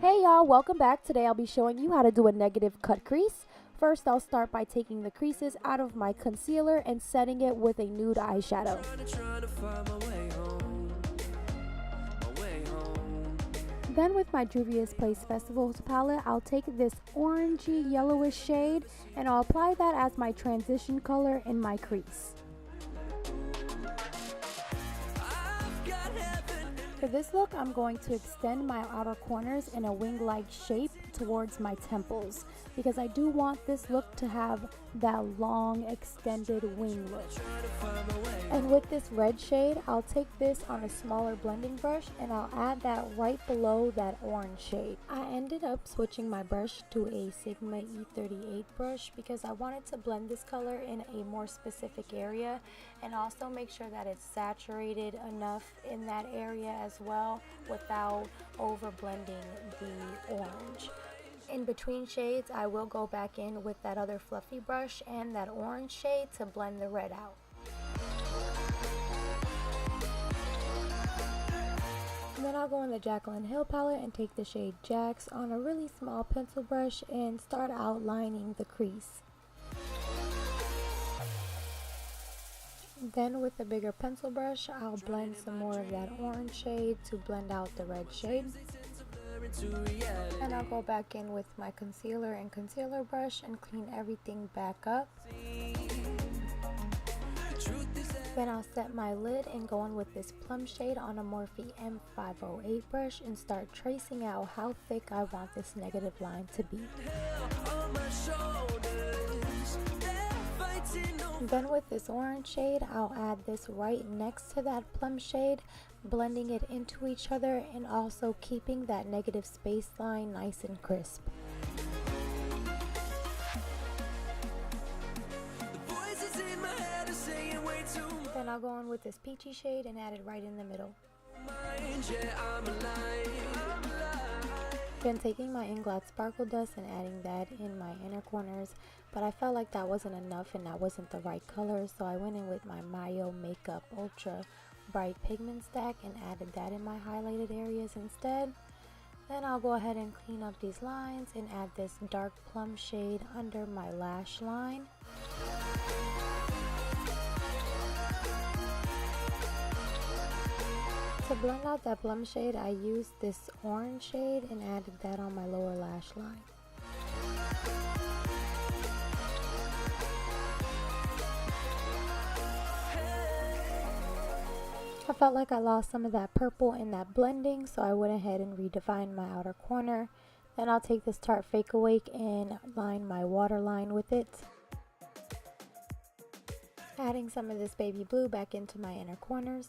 Hey y'all, welcome back. Today I'll be showing you how to do a negative cut crease. First, I'll start by taking the creases out of my concealer and setting it with a nude eyeshadow. Then with my Juvia's Place Festivals palette, I'll take this orangey yellowish shade and I'll apply that as my transition color in my crease. For this look, I'm going to extend my outer corners in a wing-like shape towards my temples because I do want this look to have that long extended wing look. And with this red shade, I'll take this on a smaller blending brush and I'll add that right below that orange shade. I ended up switching my brush to a Sigma E38 brush because I wanted to blend this color in a more specific area and also make sure that it's saturated enough in that area as well without over blending the orange. In between shades, I will go back in with that other fluffy brush and that orange shade to blend the red out. And then I'll go in the Jaclyn Hill palette and take the shade Jax on a really small pencil brush and start outlining the crease. Then with a bigger pencil brush, I'll blend some more of that orange shade to blend out the red shade. And I'll go back in with my concealer and concealer brush and clean everything back up. Then I'll set my lid and go in with this plum shade on a Morphe M508 brush and start tracing out how thick I want this negative line to be. Then with this orange shade, I'll add this right next to that plum shade, blending it into each other and also keeping that negative space line nice and crisp. Then I'll go in with this peachy shade and add it right in the middle. Then taking my Inglot Sparkle Dust and adding that in my inner corners, but I felt like that wasn't enough and that wasn't the right color, so I went in with my MayoMakeup Ultra Bright Pigment Stack and added that in my highlighted areas instead. Then I'll go ahead and clean up these lines and add this dark plum shade under my lash line. To blend out that plum shade, I used this orange shade and added that on my lower lash line. I felt like I lost some of that purple in that blending, so I went ahead and redefined my outer corner. Then I'll take this Tarte Fake Awake and line my waterline with it. Adding some of this baby blue back into my inner corners.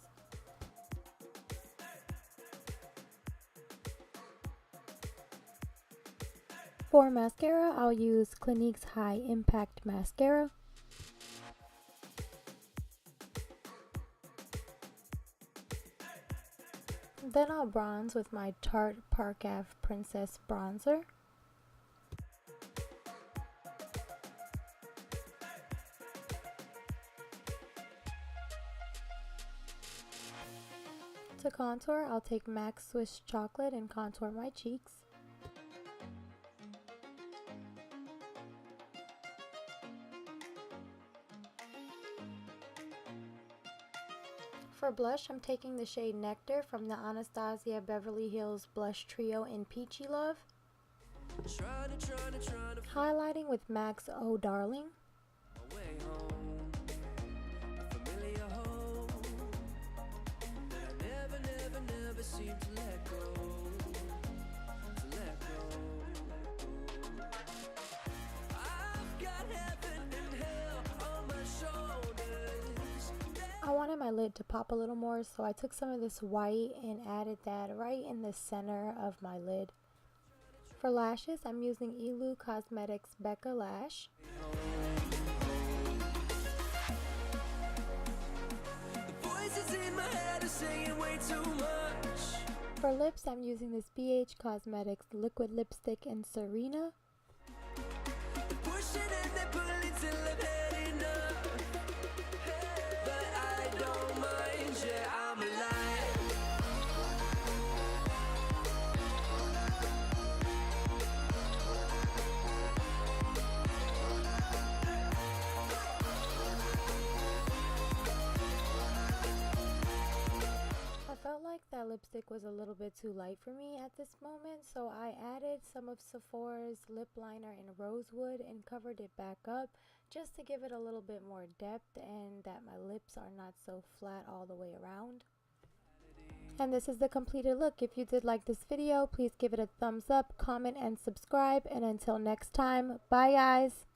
For mascara, I'll use Clinique's High Impact Mascara. Then I'll bronze with my Tarte Park Ave Princess Bronzer. To contour, I'll take MAC Swiss Chocolate and contour my cheeks. For blush, I'm taking the shade Nectar from the Anastasia Beverly Hills Blush Trio in Peachy Love. Highlighting with MAC's Oh Darling. I wanted my lid to pop a little more, so I took some of this white and added that right in the center of my lid. For lashes, I'm using Ilocosmetis Becka Lash. For lips, I'm using this BH Cosmetics Liquid Lipstick in Serena. felt like that lipstick was a little bit too light for me at this moment, so I added some of Sephora's lip liner in Rosewood and covered it back up just to give it a little bit more depth and that my lips are not so flat all the way around. And this is the completed look. If you did like this video, please give it a thumbs up, comment, and subscribe. And until next time, bye guys!